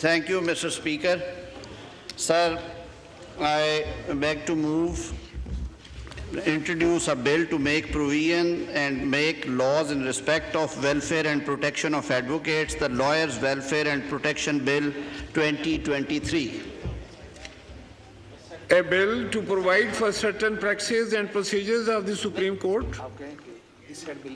Thank you, Mr. Speaker. Sir, I beg to introduce a bill to make provision and make laws in respect of welfare and protection of advocates, the Lawyers' Welfare and Protection Bill 2023. A bill to provide for certain practices and procedures of the Supreme Court. Okay. This said bill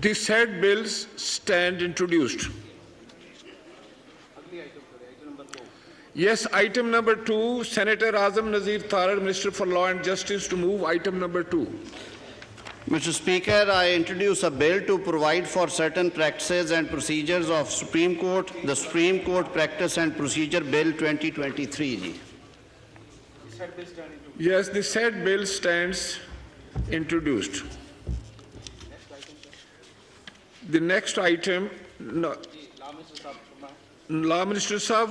The said bills stand introduced. Yes, item number 2, Senator Azam Nazir Tharar, Minister for Law and Justice, to move item number 2. Mr. Speaker, I introduce a bill to provide for certain practices and procedures of Supreme Court, the Supreme Court Practice and Procedure Bill 2023. Yes, the said bill stands introduced. The next item, Law Minister Sahab,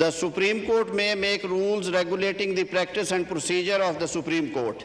the Supreme Court may make rules regulating the practice and procedure of the Supreme Court.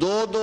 2-2,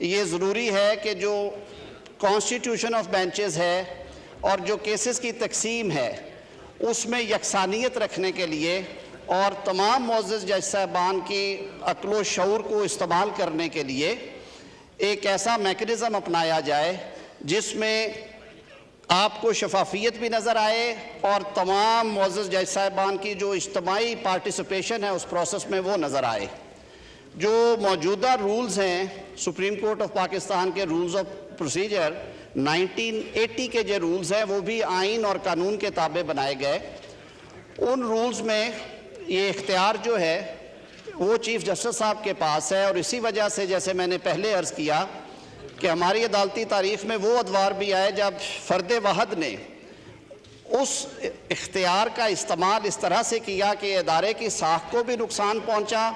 یہ ضروری ہے کہ جو constitution of benches ہے اور جو cases کی تقسیم ہے اس میں یکسانیت رکھنے کے لیے اور تمام معزز جج صاحبان کی عقل و شعور کو استعمال کرنے کے لیے ایک ایسا میکنزم اپنایا جائے جس میں آپ کو شفافیت بھی نظر آئے اور تمام معزز جج صاحبان کی جو اجتماعی پارٹیسپیشن ہے اس پروسیس میں وہ نظر آئے. جو موجودہ رولز ہیں سپریم کورٹ آف پاکستان کے رولز آف پروسیجر 1980 کے جو رولز ہیں وہ بھی آئین اور قانون کے تابع بنائے گئے. ان رولز میں یہ اختیار جو ہے وہ چیف جسٹس صاحب کے پاس ہے اور اسی وجہ سے جیسے میں نے پہلے عرض کیا کہ ہماری عدالتی تاریخ میں وہ ادوار بھی آئے جب فرد واحد نے اس اختیار کا استعمال اس طرح سے کیا کہ ادارے کی ساکھ کو بھی نقصان پہنچا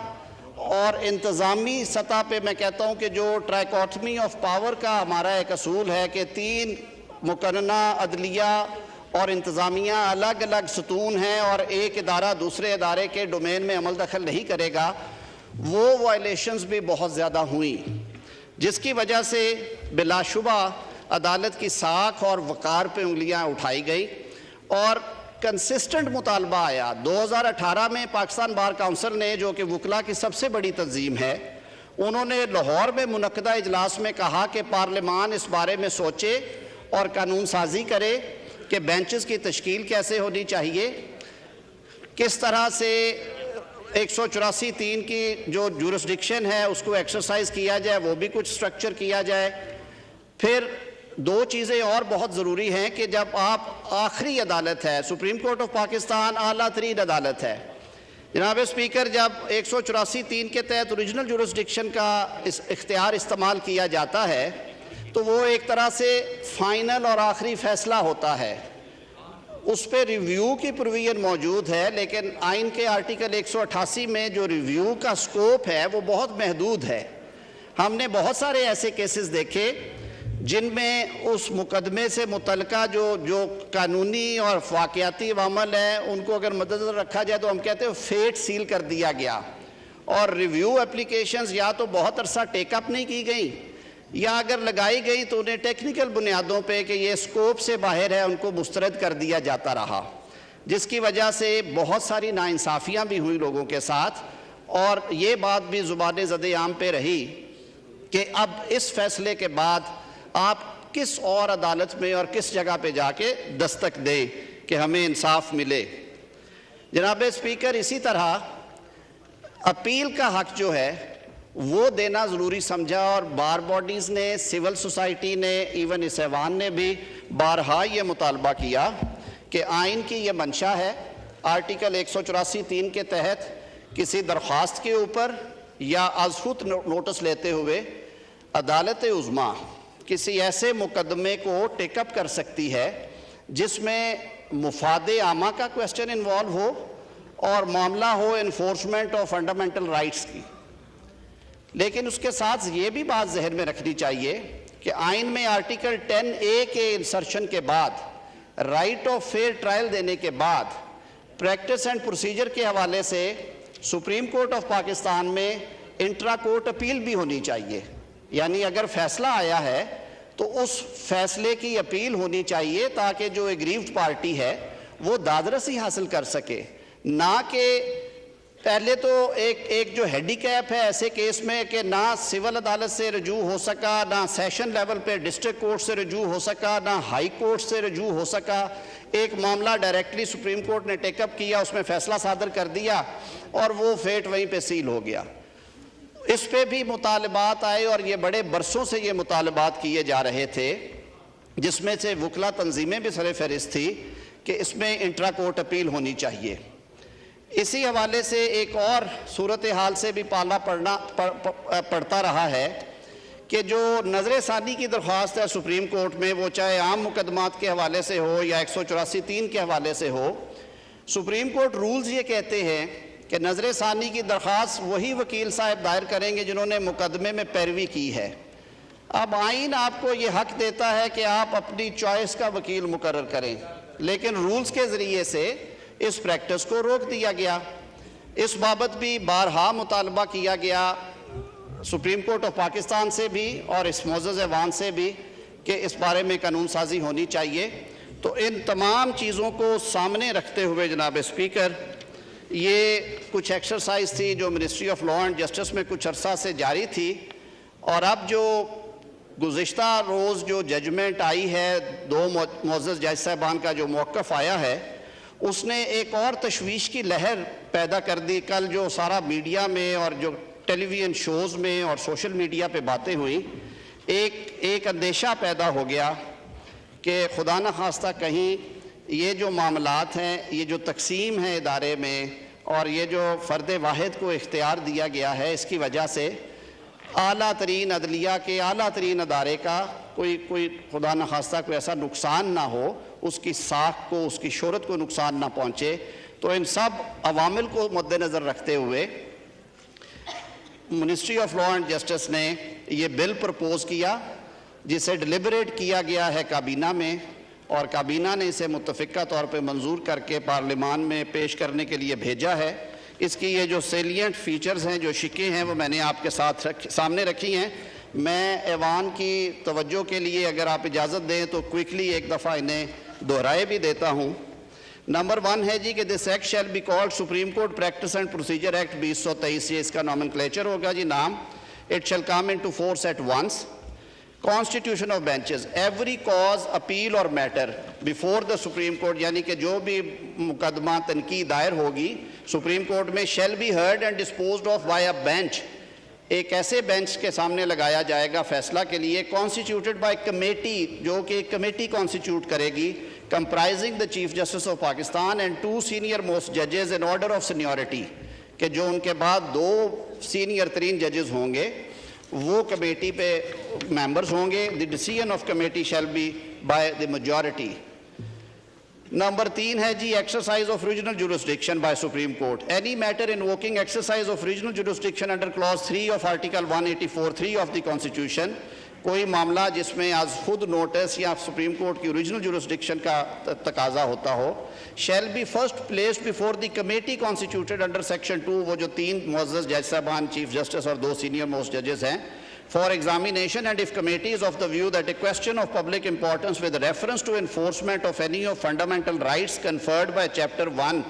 اور انتظامی سطح پہ میں کہتا ہوں کہ جو ٹرائکوٹمی آف پاور کا ہمارا ایک اصول ہے کہ 3 مقننہ عدلیہ اور انتظامیہ الگ الگ ستون ہیں اور ایک ادارہ دوسرے ادارے کے ڈومین میں عمل دخل نہیں کرے گا، وہ وائلیشنز بھی بہت زیادہ ہوئیں جس کی وجہ سے بلا شبہ عدالت کی ساکھ اور وقار پہ انگلیاں اٹھائی گئی اور کنسسٹنٹ مطالبہ آیا. 2018 میں پاکستان بار کونسل نے جو کہ وکلا کی سب سے بڑی تنظیم ہے انہوں نے لاہور میں منعقدہ اجلاس میں کہا کہ پارلیمان اس بارے میں سوچے اور قانون سازی کرے کہ بینچز کی تشکیل کیسے ہونی چاہیے، کس طرح سے 184(3) کی جو جورسڈکشن ہے اس کو ایکسرسائز کیا جائے، وہ بھی کچھ سٹرکچر کیا جائے. پھر 2 چیزیں اور بہت ضروری ہیں کہ جب آپ آخری عدالت ہے سپریم کورٹ آف پاکستان اعلیٰ ترین عدالت ہے جناب اسپیکر، جب 184(3) کے تحت اوریجنل جورسڈکشن کا اختیار استعمال کیا جاتا ہے تو وہ ایک طرح سے فائنل اور آخری فیصلہ ہوتا ہے. اس پہ ریویو کی پروویژن موجود ہے لیکن آئین کے آرٹیکل 188 میں جو ریویو کا سکوپ ہے وہ بہت محدود ہے. ہم نے بہت سارے ایسے کیسز دیکھے جن میں اس مقدمے سے متعلقہ جو قانونی اور واقعاتی عوامل ہیں ان کو اگر مدنظر رکھا جائے تو ہم کہتے ہیں فیٹ سیل کر دیا گیا اور ریویو اپلیکیشنز یا تو بہت عرصہ ٹیک اپ نہیں کی گئیں یا اگر لگائی گئی تو انہیں ٹیکنیکل بنیادوں پہ کہ یہ سکوپ سے باہر ہے ان کو مسترد کر دیا جاتا رہا، جس کی وجہ سے بہت ساری ناانصافیاں بھی ہوئی لوگوں کے ساتھ. اور یہ بات بھی زبان زد عام پہ رہی کہ اب اس فیصلے کے بعد آپ کس اور عدالت میں اور کس جگہ پہ جا کے دستک دیں کہ ہمیں انصاف ملے. جناب اسپیکر، اسی طرح اپیل کا حق جو ہے وہ دینا ضروری سمجھا اور بار باڈیز نے، سول سوسائٹی نے، ایون اس ایوان نے بھی بارہا یہ مطالبہ کیا کہ آئین کی یہ منشا ہے آرٹیکل 184(3) کے تحت کسی درخواست کے اوپر یا از خود نوٹس لیتے ہوئے عدالت عظمیٰ کسی ایسے مقدمے کو ٹیک اپ کر سکتی ہے جس میں مفاد عامہ کا کویسچن انوالو ہو اور معاملہ ہو انفورسمنٹ آف فنڈامنٹل رائٹس کی. لیکن اس کے ساتھ یہ بھی بات ذہن میں رکھنی چاہیے کہ آئین میں آرٹیکل 10A کے انسرشن کے بعد رائٹ آف فیئر ٹرائل دینے کے بعد پریکٹس اینڈ پروسیجر کے حوالے سے سپریم کورٹ آف پاکستان میں انٹرا کورٹ اپیل بھی ہونی چاہیے. یعنی اگر فیصلہ آیا ہے تو اس فیصلے کی اپیل ہونی چاہیے تاکہ جو ایگریوڈ پارٹی ہے وہ دادرسی حاصل کر سکے، نہ کہ پہلے تو ایک جو ہینڈی کیپ ہے ایسے کیس میں کہ نہ سول عدالت سے رجوع ہو سکا، نہ سیشن لیول پہ ڈسٹرکٹ کورٹ سے رجوع ہو سکا، نہ ہائی کورٹ سے رجوع ہو سکا. ایک معاملہ ڈائریکٹلی سپریم کورٹ نے ٹیک اپ کیا، اس میں فیصلہ صادر کر دیا اور وہ فیٹ وہیں پہ سیل ہو گیا. اس پہ بھی مطالبات آئے اور یہ بڑے برسوں سے یہ مطالبات کیے جا رہے تھے جس میں سے وکلا تنظیمیں بھی سر فہرست تھی کہ اس میں انٹرا کورٹ اپیل ہونی چاہیے. اسی حوالے سے ایک اور صورتحال سے بھی پالا پڑتا رہا ہے کہ جو نظر ثانی کی درخواست ہے سپریم کورٹ میں، وہ چاہے عام مقدمات کے حوالے سے ہو یا 184(3) کے حوالے سے ہو، سپریم کورٹ رولز یہ کہتے ہیں کہ نظر ثانی کی درخواست وہی وکیل صاحب دائر کریں گے جنہوں نے مقدمے میں پیروی کی ہے. اب آئین آپ کو یہ حق دیتا ہے کہ آپ اپنی چوائس کا وکیل مقرر کریں، لیکن رولز کے ذریعے سے اس پریکٹس کو روک دیا گیا. اس بابت بھی بارہا مطالبہ کیا گیا سپریم کورٹ آف پاکستان سے بھی اور اس معزز ایوان سے بھی کہ اس بارے میں قانون سازی ہونی چاہیے. تو ان تمام چیزوں کو سامنے رکھتے ہوئے جناب اسپیکر یہ کچھ ایکسرسائز تھی جو ministry of law and justice میں کچھ عرصہ سے جاری تھی, اور اب جو گزشتہ روز جو ججمنٹ آئی ہے 2 معزز جج صاحبان کا جو موقف آیا ہے اس نے ایک اور تشویش کی لہر پیدا کر دی. کل جو سارا میڈیا میں اور جو ٹیلی ویژن شوز میں اور سوشل میڈیا پہ باتیں ہوئیں, ایک اندیشہ پیدا ہو گیا کہ خدا نخواستہ کہیں یہ جو معاملات ہیں, یہ جو تقسیم ہے ادارے میں اور یہ جو فرد واحد کو اختیار دیا گیا ہے, اس کی وجہ سے اعلیٰ ترین عدلیہ کے اعلیٰ ترین ادارے کا کوئی خدا نخواستہ کوئی ایسا نقصان نہ ہو, اس کی ساکھ کو, اس کی شہرت کو نقصان نہ پہنچے. تو ان سب عوامل کو مد نظر رکھتے ہوئے ministry of law and justice نے یہ بل پرپوز کیا جسے ڈیلیبریٹ کیا گیا ہے کابینہ میں, اور کابینہ نے اسے متفقہ طور پہ منظور کر کے پارلیمان میں پیش کرنے کے لیے بھیجا ہے. اس کی یہ جو سیلینٹ فیچرز ہیں, جو شکیں ہیں, وہ میں نے آپ کے ساتھ سامنے رکھی ہیں. میں ایوان کی توجہ کے لیے اگر آپ اجازت دیں تو کوئکلی ایک دفعہ انہیں دہرائے بھی دیتا ہوں. نمبر 1 ہے جی کہ this act shall be called Supreme Court Practice and Procedure Act 2023, یہ اس کا نامنکلیچر ہوگا جی نام. It shall come into force at once. Constitution of benches, every cause, appeal or matter before the Supreme Court, یعنی کہ جو بھی مقدمہ تنقید دائر ہوگی سپریم کورٹ میں shall be heard and disposed of by a bench, ایک ایسے بینچ کے سامنے لگایا جائے گا فیصلہ کے لیے, constituted by committee, جو کہ ایک کمیٹی کانسٹیٹیوٹ کرے گی, comprising the Chief Justice of Pakistan and 2 senior most judges in order of seniority, کہ جو ان کے بعد 2 سینئر ترین ججز ہوں گے وہ کمیٹی پہ ممبرز ہوں گے. The decision of committee shall be by the majority. Number 3 ہے جی exercise of regional jurisdiction by supreme court. Any matter invoking exercise of regional jurisdiction under clause 3 of article 184(3) of the constitution, کوئی معاملہ جس میں از خود notice یا supreme court کی اوریجنل جورسڈکشن کا تقاضا ہوتا ہو, shall be first placed before the committee constituted under section 2, وہ جو 3 معزز جج صاحبان چیف جسٹس اور 2 سینئر موسٹ ججز ہیں, for examination, and if committee is of the view that a question of public importance with reference to enforcement of any of fundamental rights conferred by chapter 1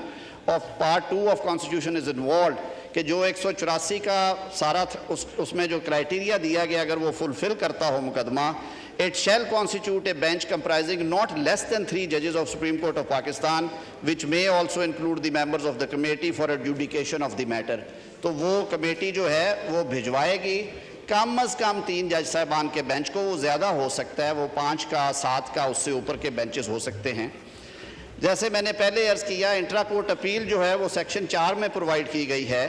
of part 2 of constitution is involved, کہ جو 184 کا سارا اس میں جو criteria دیا گیا اگر وہ فلفل کرتا ہو مقدمہ, it shall constitute a bench comprising not less than 3 judges of Supreme Court of Pakistan, which may also include the members of the committee for adjudication of the matter. تو وہ کمیٹی جو ہے وہ بھجوائے گی کم از کم 3 جج صاحبان کے بینچ کو, وہ زیادہ ہو سکتا ہے, وہ 5 کا 7 کا اس سے اوپر کے بینچز ہو سکتے ہیں. جیسے میں نے پہلے عرض کیا, انٹرا کورٹ اپیل جو ہے وہ سیکشن 4 میں پرووائڈ کی گئی ہے,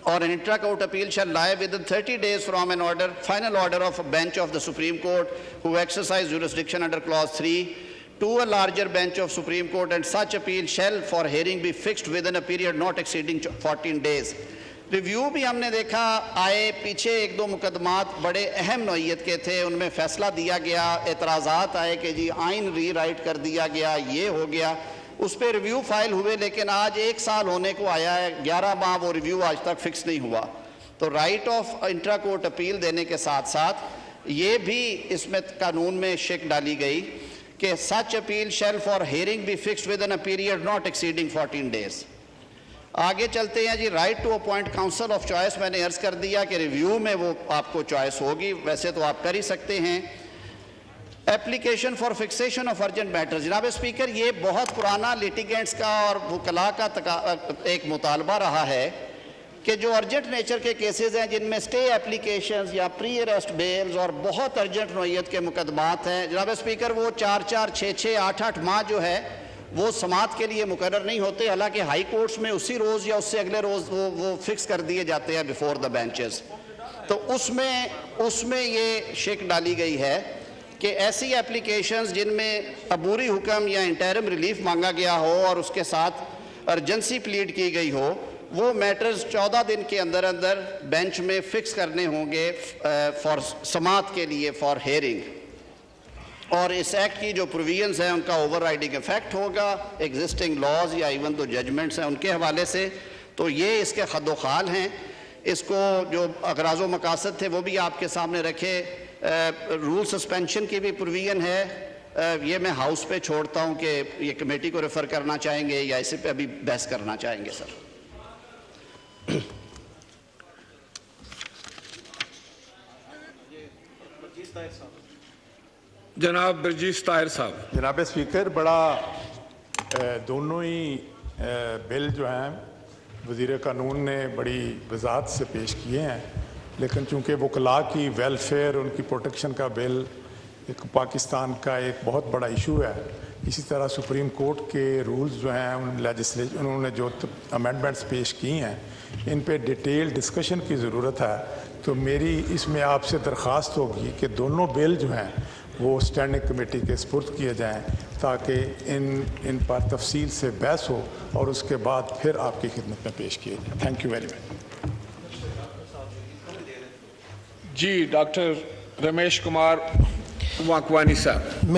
اور an intra court appeal shall lie within 30 days from an order, final order of a bench of the Supreme Court who exercise jurisdiction under clause 3 to a larger bench of Supreme Court, and such appeal shall for hearing be fixed within a period not exceeding 14 days. Review بھی ہم نے دیکھا آئے پیچھے 1-2 مقدمات بڑے اہم نوعیت کے تھے, ان میں فیصلہ دیا گیا, اعتراضات آئے کہ جی آئین ری رائٹ کر دیا گیا, یہ ہو گیا, اس پہ ریویو فائل ہوئے, لیکن آج 1 سال ہونے کو آیا ہے, 11 ماہ وہ ریویو آج تک فکس نہیں ہوا. تو right of intra court appeal دینے کے ساتھ ساتھ یہ بھی اس میں قانون میں شک ڈالی گئی کہ such appeal shall for hearing be fixed within a period not exceeding 14 days. آگے چلتے ہیں جی, right to appoint counsel of choice. میں نے عرض کر دیا کہ ریویو میں وہ آپ کو چوائس ہوگی, ویسے تو آپ کر ہی سکتے ہیں. Application for fixation of urgent matter. جناب اسپیکر, یہ بہت پرانا لیٹیگنٹس کا اور وکلاء کا ایک مطالبہ رہا ہے کہ جو ارجنٹ نیچر کے کیسز ہیں جن میں سٹے اپلیکیشنز یا پری اریسٹ بیلز اور بہت ارجنٹ نوعیت کے مقدمات ہیں, جناب اسپیکر وہ 4-4, 6-6, 8-8 ماہ جو ہے وہ سماعت کے لیے مقرر نہیں ہوتے, حالانکہ ہائی کورٹس میں اسی روز یا اس سے اگلے روز وہ فکس کر دیے جاتے ہیں بیفور دا بینچز. تو اس میں یہ شک ڈالی گئی ہے کہ ایسی اپلیکیشنز جن میں عبوری حکم یا انٹرم ریلیف مانگا گیا ہو اور اس کے ساتھ ارجنسی پلیڈ کی گئی ہو, وہ میٹرز 14 دن کے اندر بینچ میں فکس کرنے ہوں گے فار سماعت کے لیے, فار ہیئرنگ. اور اس ایکٹ کی جو پروویژنز ہیں ان کا اوور رائڈنگ افیکٹ ہوگا ایگزسٹنگ لاز یا ایون تو ججمنٹس ہیں ان کے حوالے سے. تو یہ اس کے خد و خال ہیں اس کو جو اغراض و مقاصد تھے وہ بھی آپ کے سامنے رکھے. رول سسپینشن کی بھی پروویژن ہے. یہ میں ہاؤس پہ چھوڑتا ہوں کہ یہ کمیٹی کو ریفر کرنا چاہیں گے یا اسے پہ ابھی بحث کرنا چاہیں گے سر. جناب برجیس طاہر صاحب. جناب اسپیکر، بڑا دونوں ہی بل جو ہیں وزیر قانون نے بڑی وضاحت سے پیش کیے ہیں، لیکن چونکہ وکلاء کی ویلفیئر، ان کی پروٹیکشن کا بل ایک پاکستان کا ایک بہت بڑا ایشو ہے. اسی طرح سپریم کورٹ کے رولز جو ہیں انہوں نے جو امینڈمنٹس پیش کی ہیں ان پہ ڈیٹیل ڈسکشن کی ضرورت ہے. تو میری اس میں آپ سے درخواست ہوگی کہ دونوں بل جو ہیں وہ اسٹینڈنگ کمیٹی کے سپرد کیے جائیں تاکہ ان پر تفصیل سے بحث ہو اور اس کے بعد پھر آپ کی خدمت میں پیش کیے جائیں. Thank you very much. جی ڈاکٹر رمیش کمار واکوانی صاحب.